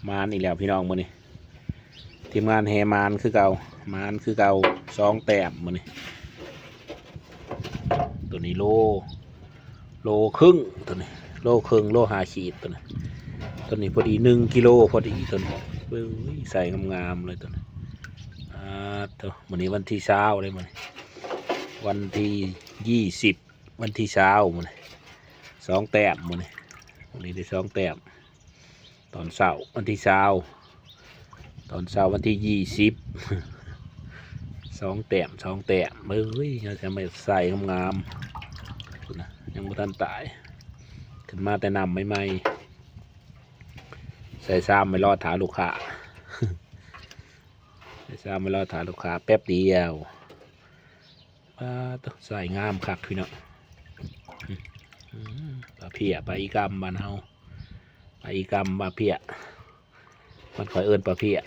มานอีกแล้วพี่น้องมื้อนี้ทีมงานแฮมานคือเก่ามานคือเก่า2 แต้มมื้อนี้ตัวนี้โลครึ่งตัวนี้โลครึ่งโล5 ขีดตัวนี้พอดี1 กิโลพอดีตัวนี้เบ้ยใส่งามๆเลยตัวนี้ตัวมื้อนี้วันที่20เลยมื้อนี้วันที่20วันที่20มื้อนี้2 แต้มมื้อนี้วันนี้ได้2 แต้มตอนเช้าวันที่20ตอนเช้าวันที่20 2 แต้มเฮ้ยยังจะไม่ใส่งามๆนะยังไม่ทันตายขึ้นมาแต่นำไม่ใส่ซ้ำไม่รอดถาลูกค้าใส่ซ้ำไม่รอดถาลูกค้าแป๊บเดียวต้องใส่งามคักพี่เนาะปลาเพียปลาอีกำบ้านเฮาปลาอีกำปลาเพียมันคอยเอิญปลาเพีย